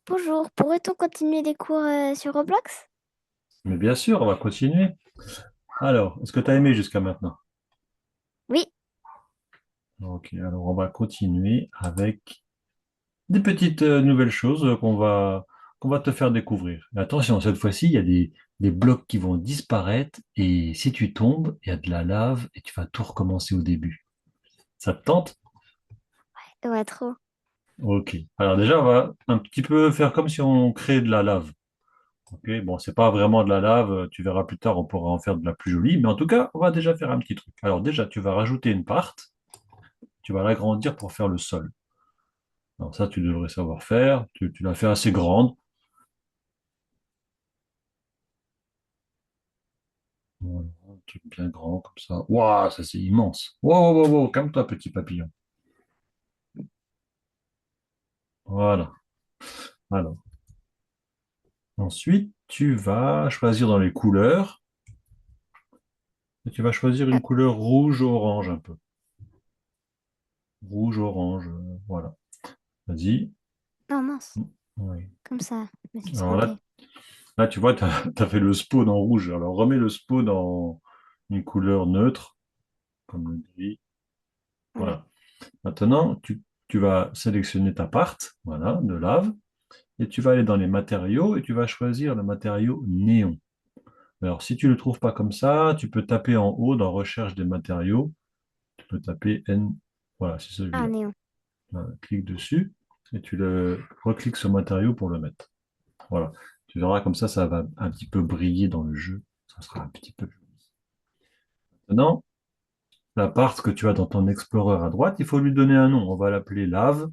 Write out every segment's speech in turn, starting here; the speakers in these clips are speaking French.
Bonjour, pourrait-on continuer les cours sur Roblox? Mais bien sûr, on va continuer. Alors, est-ce que tu as aimé jusqu'à maintenant? Oui, Ok, alors on va continuer avec des petites nouvelles choses qu'on va te faire découvrir. Mais attention, cette fois-ci, il y a des blocs qui vont disparaître et si tu tombes, il y a de la lave et tu vas tout recommencer au début. Ça te tente? ouais, trop. Ok. Alors déjà, on va un petit peu faire comme si on créait de la lave. Ok, bon, c'est pas vraiment de la lave, tu verras plus tard, on pourra en faire de la plus jolie, mais en tout cas, on va déjà faire un petit truc. Alors déjà, tu vas rajouter une part. Tu vas l'agrandir pour faire le sol. Alors ça, tu devrais savoir faire. Tu l'as fait assez grande. Voilà, un truc bien grand comme ça. Waouh, ça c'est immense. Wow, wow, wow, calme-toi, petit papillon. Voilà. Alors, ensuite, tu vas choisir dans les couleurs. Et tu vas choisir Euh, une couleur rouge-orange un peu. Rouge-orange, voilà. Vas-y. non, mince, Oui. comme ça, je me suis Alors là, trompée. là, tu vois, tu as fait le spawn en rouge. Alors remets le spawn en une couleur neutre, comme le gris. Voilà. Voilà. Maintenant, tu vas sélectionner ta part, voilà, de lave, et tu vas aller dans les matériaux et tu vas choisir le matériau néon. Alors, si tu ne le trouves pas comme ça, tu peux taper en haut dans Recherche des matériaux. Tu peux taper N. Voilà, c'est Ah, celui-là. néon. Voilà, clique dessus et tu le recliques sur matériau pour le mettre. Voilà. Tu verras comme ça va un petit peu briller dans le jeu. Ça sera un petit peu joli. Maintenant, la part que tu as dans ton Explorer à droite, il faut lui donner un nom. On va l'appeler lave.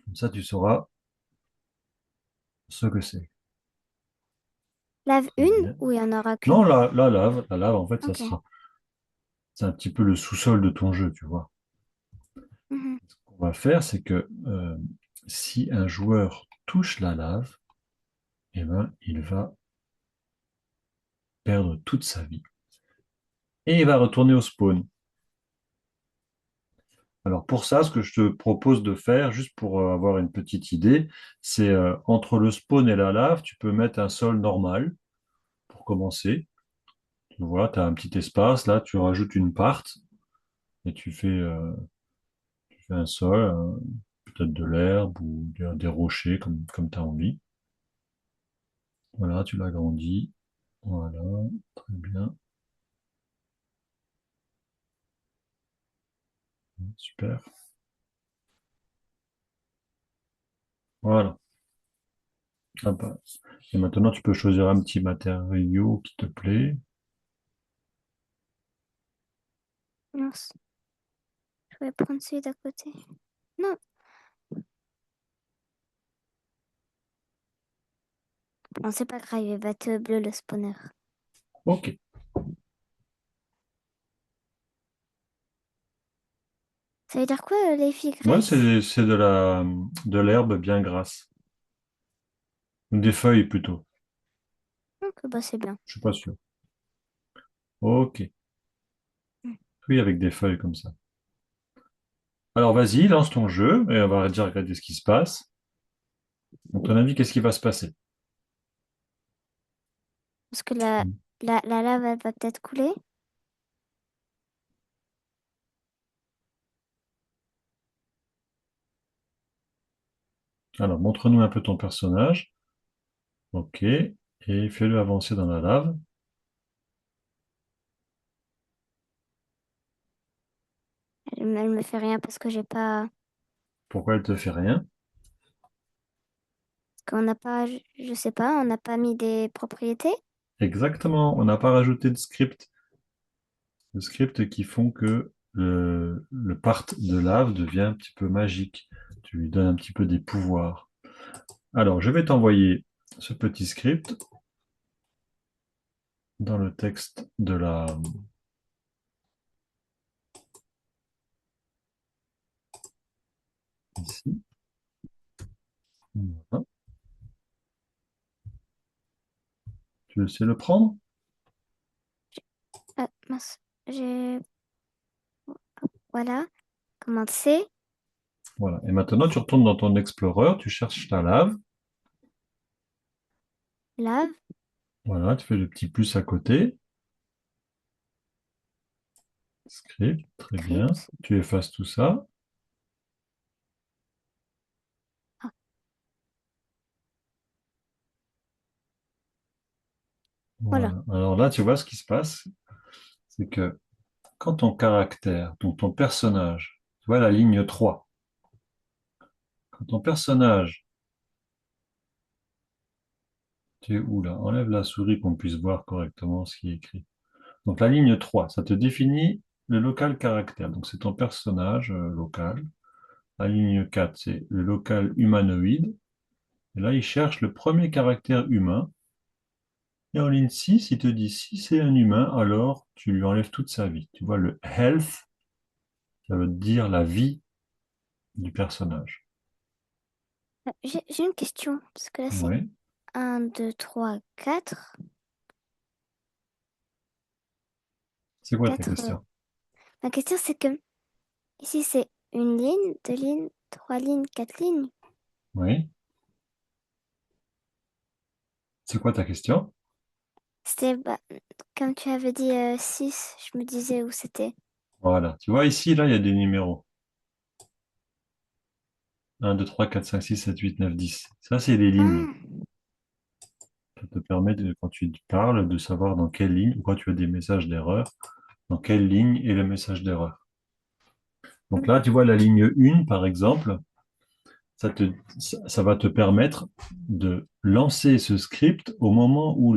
Comme ça, tu sauras ce que c'est. Lave Très une bien. ou il y en aura Non, qu'une? la lave, en fait, Ok. c'est un petit peu le sous-sol de ton jeu, tu vois. Mhm. Ce qu'on va faire, c'est que si un joueur touche la lave, eh ben, il va perdre toute sa vie et il va retourner au spawn. Alors pour ça, ce que je te propose de faire, juste pour avoir une petite idée, c'est entre le spawn et la lave, tu peux mettre un sol normal pour commencer. Tu vois, tu as un petit espace, là, tu rajoutes une part et tu fais un sol, peut-être de l'herbe ou des rochers, comme tu as envie. Voilà, tu l'agrandis. Voilà, très bien, super. Voilà. Sympa. Et maintenant, tu peux choisir un petit matériau qui te plaît. Mince, je vais prendre celui d'à côté. Non, bon, c'est pas grave, il va te bleu le spawner. Ok. Ça veut dire quoi, les filles Ouais, Grace? c'est de l'herbe bien grasse. Des feuilles plutôt. Ok, bah c'est bien. Je suis pas sûr. Ok. Mm. Oui, avec des feuilles comme ça. Alors vas-y, lance ton jeu et on va déjà regarder ce qui se passe. À ton avis, qu'est-ce qui va se passer? Parce que la lave, elle va peut-être couler. Alors, montre-nous un peu ton personnage. Ok. Et fais-le avancer dans la lave. Elle me fait rien parce que j'ai pas. Pourquoi elle te fait rien? Qu'on n'a pas, je sais pas, on n'a pas mis des propriétés. Exactement. On n'a pas rajouté de script qui font que le part de lave devient un petit peu magique. Tu lui donnes un petit peu des pouvoirs. Alors, je vais t'envoyer ce petit script dans le texte de la ici. Voilà. Tu sais le prendre? Ah, mince, voilà. Comment c'est? Voilà. Et maintenant, tu retournes dans ton Explorer, tu cherches ta lave. Lave, Voilà, tu fais le petit plus à côté. Script, très bien. script. Tu effaces tout ça. Ah, voilà. Voilà. Alors là, tu vois ce qui se passe, c'est que quand ton caractère, donc ton personnage, tu vois la ligne 3, quand ton personnage, tu es où là? Enlève la souris qu'on puisse voir correctement ce qui est écrit. Donc la ligne 3, ça te définit le local caractère. Donc c'est ton personnage local. La ligne 4, c'est le local humanoïde. Et là, il cherche le premier caractère humain. Et en ligne 6, il te dit si c'est un humain, alors tu lui enlèves toute sa vie. Tu vois, le health, ça veut dire la vie du personnage. J'ai une question, parce que là, c'est Oui. 1, 2, 3, 4. C'est quoi ta 4. question? Ma question, c'est que ici, c'est une ligne, 2 lignes, 3 lignes, 4 lignes. Oui. C'est quoi ta question? C'était, bah, comme tu avais dit 6, je me disais où c'était. Voilà. Tu vois, ici, là, il y a des numéros. 1, 2, 3, 4, 5, 6, 7, 8, 9, 10. Ça, c'est les lignes. Ah, Ça te permet, quand tu parles, de savoir dans quelle ligne, ou quand tu as des messages d'erreur, dans quelle ligne est le message d'erreur. Donc là, tu vois la ligne 1, par exemple, ça va te permettre de lancer ce script au moment où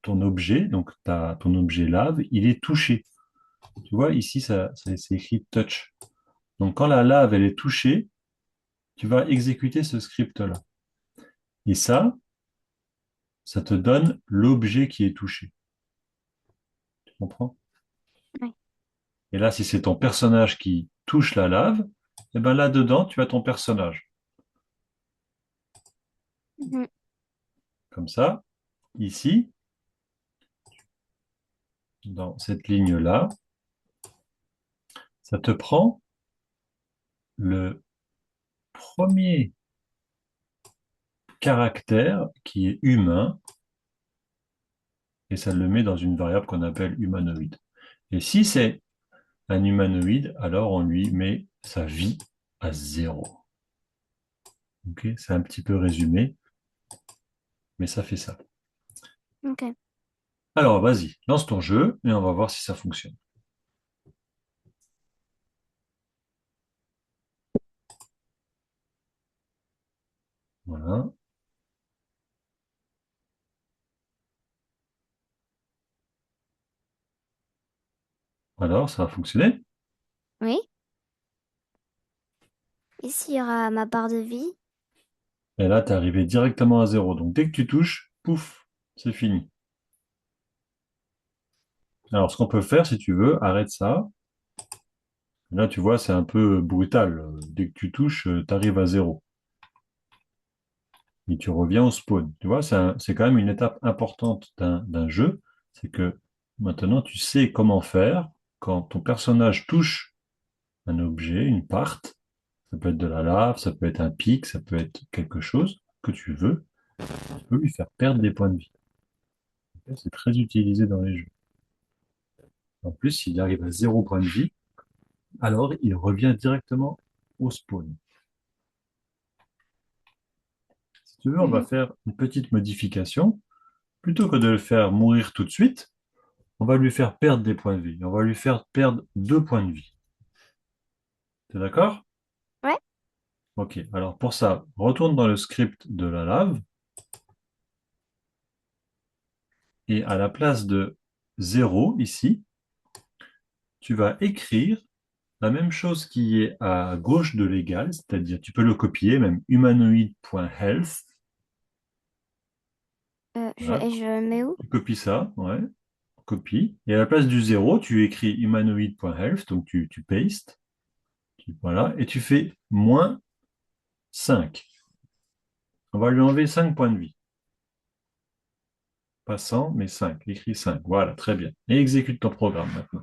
ton objet, donc ton objet lave, il est touché. Tu vois, ici, c'est écrit touch. Donc quand la lave, elle est touchée, tu vas exécuter ce script-là. Et ça te donne l'objet qui est touché. Tu comprends? ouais. Et là, si c'est ton personnage qui touche la lave, et ben là-dedans, tu as ton personnage. Mhm. Comme ça, ici, dans cette ligne-là, ça te prend le premier caractère qui est humain et ça le met dans une variable qu'on appelle humanoïde. Et si c'est un humanoïde, alors on lui met sa vie à 0. Ok, c'est un petit peu résumé, mais ça fait ça. Ok. Alors, vas-y, lance ton jeu et on va voir si ça fonctionne. Voilà. Alors, ça a fonctionné. Oui. Ici, il y aura ma barre de vie. Et là, tu es arrivé directement à 0. Donc, dès que tu touches, pouf, c'est fini. Alors, ce qu'on peut faire, si tu veux, arrête ça. Là, tu vois, c'est un peu brutal. Dès que tu touches, tu arrives à 0. Et tu reviens au spawn. Tu vois, c'est quand même une étape importante d'un jeu. C'est que maintenant, tu sais comment faire quand ton personnage touche un objet, une part. Ça peut être de la lave, ça peut être un pic, ça peut être quelque chose que tu veux. Tu peux lui faire perdre des points de vie. C'est très utilisé dans les jeux. En plus, s'il arrive à 0 point de vie, alors il revient directement au spawn. Si tu veux, on va Mhm. faire une petite modification. Plutôt que de le faire mourir tout de suite, on va lui faire perdre des points de vie. On va lui faire perdre 2 points de vie. T'es d'accord? Ouais. Ok, alors pour ça, retourne dans le script de la lave et à la place de 0 ici, tu vas écrire la même chose qui est à gauche de l'égal, c'est-à-dire tu peux le copier, même humanoid.health. Voilà, Et je le mets où? tu copies ça, ouais, copie. Et à la place du 0, tu écris humanoid.health, donc tu pastes, voilà, et tu fais moins 5. On va lui enlever 5 points de vie. Pas 100, mais 5. Écris 5. Voilà, très bien. Et exécute ton programme maintenant.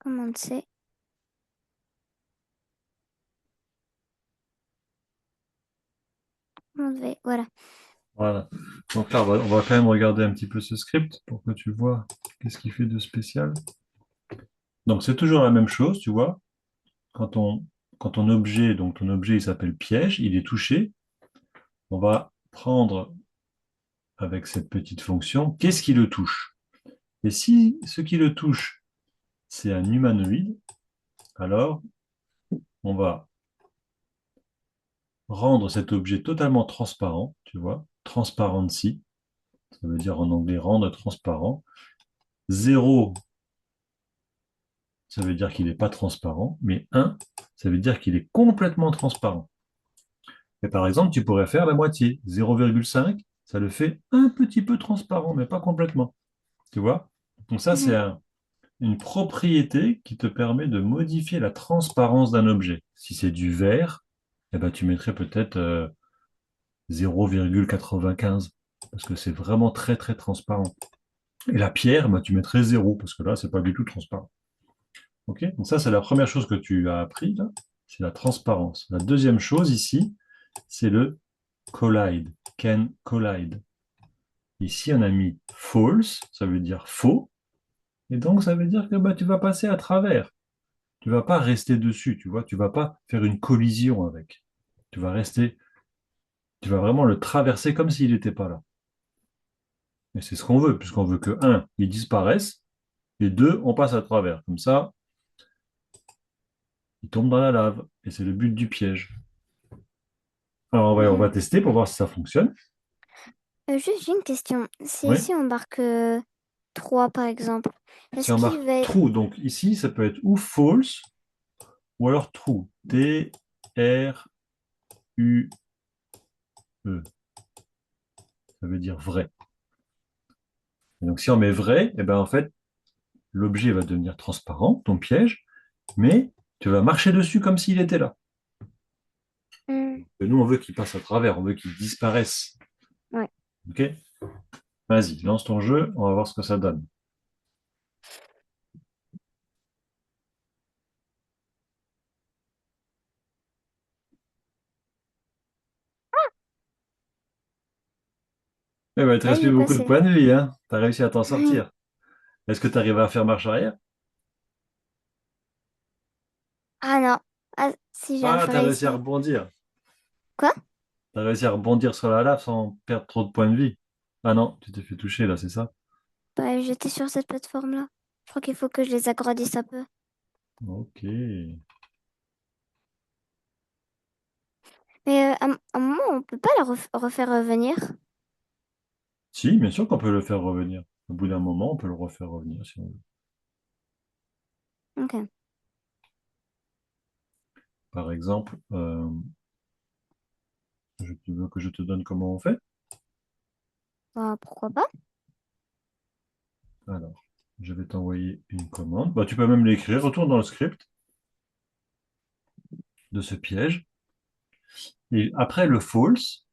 Commande C. Commande V. Voilà. Voilà. Donc là, on va quand même regarder un petit peu ce script pour que tu vois qu'est-ce qu'il fait de spécial. Donc c'est toujours la même chose, tu vois. Quand ton objet, donc ton objet il s'appelle piège, il est touché, on va prendre avec cette petite fonction, qu'est-ce qui le touche? Et si ce qui le touche, c'est un humanoïde, alors on va rendre cet objet totalement transparent, tu vois, transparency, ça veut dire en anglais rendre transparent. 0, ça veut dire qu'il n'est pas transparent, mais 1, ça veut dire qu'il est complètement transparent. Et par exemple, tu pourrais faire la moitié. 0,5, ça le fait un petit peu transparent, mais pas complètement. Tu vois? Donc ça, c'est Mhm. une propriété qui te permet de modifier la transparence d'un objet. Si c'est du verre, eh ben, tu mettrais peut-être 0,95, parce que c'est vraiment très très transparent. Et la pierre, ben, tu mettrais 0, parce que là, c'est pas du tout transparent. Ok? Donc ça, c'est la première chose que tu as appris, là, c'est la transparence. La deuxième chose ici, c'est le collide, can collide. Ici, on a mis false, ça veut dire faux, et donc ça veut dire que bah, tu vas passer à travers. Tu vas pas rester dessus, tu vois, tu vas pas faire une collision avec. Tu vas rester, tu vas vraiment le traverser comme s'il n'était pas là. Et c'est ce qu'on veut, puisqu'on veut que, un, il disparaisse, et deux, on passe à travers. Comme ça, il tombe dans la lave. Et c'est le but du piège. Alors, on va Mhm. tester pour voir si ça fonctionne. Juste, j'ai une question. Si Oui. ici on marque 3 par exemple, Si est-ce on qu'il marque va être... true, donc ici, ça peut être ou false, ou alors true. T-R-U-E. Ça veut dire vrai. Et donc, si on met vrai, eh ben, en fait, l'objet va devenir transparent, ton piège, mais tu vas marcher dessus comme s'il était là. Hmm, Et nous, on veut qu'il passe à travers, on veut qu'il disparaisse. ouais. Ok? Vas-y, lance ton jeu, on va voir ce que ça donne. Eh ben, il te Là, reste il plus est beaucoup de passé. points de vie, hein. Tu as réussi à t'en sortir. Est-ce que tu arrives à faire marche arrière? Ah non. Ah, si j'ai Ah, tu as réussi à réussi. rebondir. Quoi? Tu as réussi à rebondir sur la lave sans perdre trop de points de vie. Ah non, tu t'es fait toucher là, c'est ça? Bah, j'étais sur cette plateforme-là. Je crois qu'il faut que je les agrandisse un peu. Ok. Mais à un moment, on peut pas la refaire revenir. Si, bien sûr qu'on peut le faire revenir. Au bout d'un moment, on peut le refaire revenir si on veut. Ok. Par exemple, tu veux que je te donne comment on fait? Bah, pourquoi pas? Alors, je vais t'envoyer une commande. Bah, tu peux même l'écrire. Retourne dans le script de ce piège. Et après le false,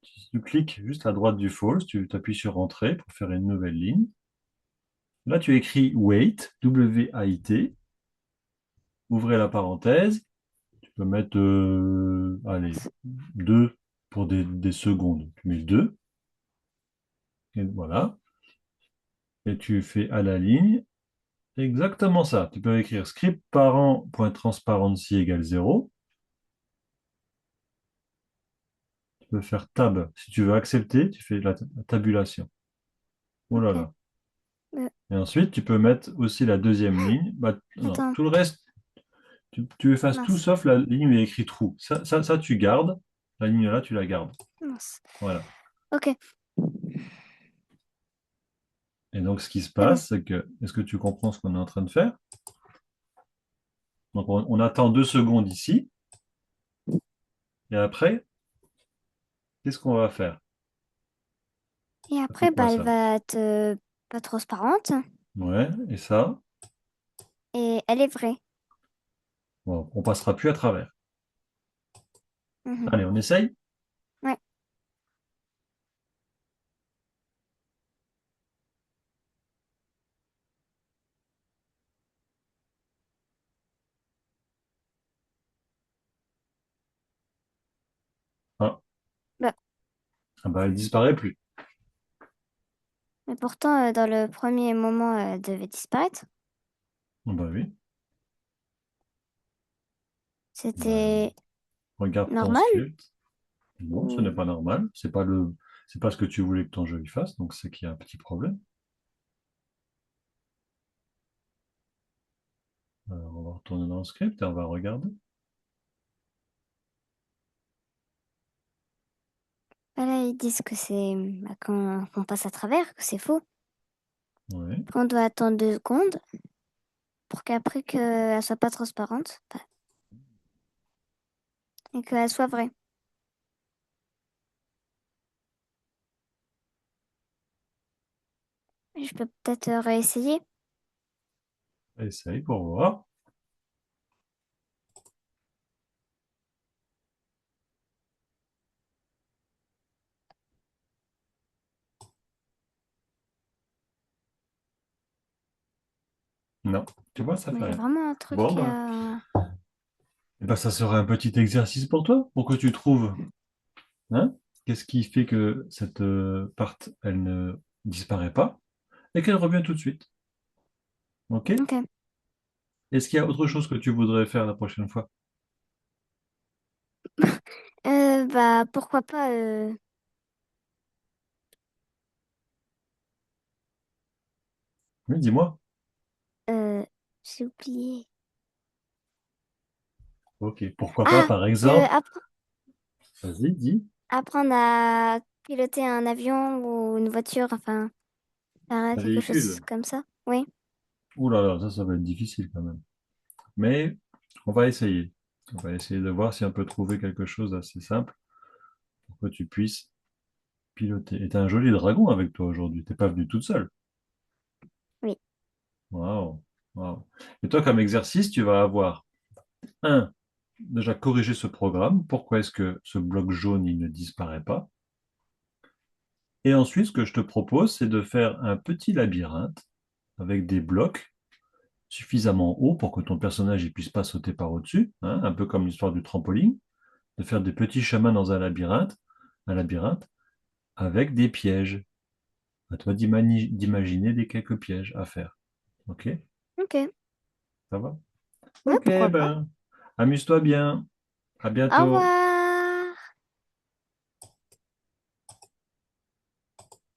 si tu cliques juste à droite du false, tu t'appuies sur Entrée pour faire une nouvelle ligne. Là, tu écris wait, W-A-I-T, ouvrez la parenthèse. Tu peux mettre, allez, 2 pour des secondes. Tu mets 2, et voilà. Et tu fais à la ligne exactement ça. Tu peux écrire script parent.transparency égale 0. Tu peux faire tab. Si tu veux accepter, tu fais la tabulation. Oh là Ok. là. Euh, Et ensuite, tu peux mettre aussi la deuxième ligne. Bah, non, attends. tout le reste, tu effaces tout Mince. sauf la ligne où il y a écrit trou. Ça, tu gardes. La ligne là, tu la gardes. Mince. Voilà. Ok. Et donc, ce qui se C'est bon. passe, c'est que, est-ce que tu comprends ce qu'on est en train de faire? Donc, on attend 2 secondes ici. Et après, qu'est-ce qu'on va faire? Et Ça fait après, quoi bah, elle ça? va être pas transparente. Ouais, et ça, Et elle est vraie. bon, on passera plus à travers. Mhm. Allez, on essaye? Ouais. Ah bah, elle disparaît plus. Mais pourtant, dans le premier moment, elle devait disparaître. Ah bah oui. Bah, C'était regarde ton normal script. Non, ce n'est ou... pas normal. C'est pas ce que tu voulais que ton jeu il fasse, donc c'est qu'il y a un petit problème. Alors, on va retourner dans le script et on va regarder. Voilà, ils disent que c'est bah, qu'on passe à travers, que c'est faux. Oui. Qu'on doit attendre 2 secondes pour qu'après qu'elle soit pas transparente bah, et qu'elle soit vraie. Je peux peut-être réessayer. Essaye pour voir. Non, tu vois, ça Mais fait il y a rien. vraiment un truc Bon, qui ben, a... eh ben, ça serait un petit exercice pour toi, pour que tu trouves, hein, qu'est-ce qui fait que cette part, elle ne disparaît pas et qu'elle revient tout de suite. OK? Ok. Est-ce qu'il y a autre chose que tu voudrais faire la prochaine fois? Bah pourquoi pas Oui, dis-moi. euh, j'ai oublié. OK. Pourquoi pas, Ah, par exemple? Vas-y, dis. apprendre à piloter un avion ou une voiture, enfin, faire Un quelque chose véhicule. comme ça. Oui. Ouh là là, ça va être difficile quand même. Mais on va essayer. On va essayer de voir si on peut trouver quelque chose d'assez simple pour que tu puisses piloter. Et t'as un joli dragon avec toi aujourd'hui. T'es pas venue toute seule. Oui. Waouh, waouh. Et toi, comme exercice, tu vas avoir un, déjà corriger ce programme. Pourquoi est-ce que ce bloc jaune, il ne disparaît pas? Et ensuite, ce que je te propose, c'est de faire un petit labyrinthe avec des blocs suffisamment hauts pour que ton personnage ne puisse pas sauter par au-dessus, hein, un peu comme l'histoire du trampoline, de faire des petits chemins dans un labyrinthe avec des pièges. À toi d'imaginer des quelques pièges à faire. Ok? Ok. Ça va? Ouais, Ok, pourquoi pas. ben, amuse-toi bien. À Au bientôt. revoir.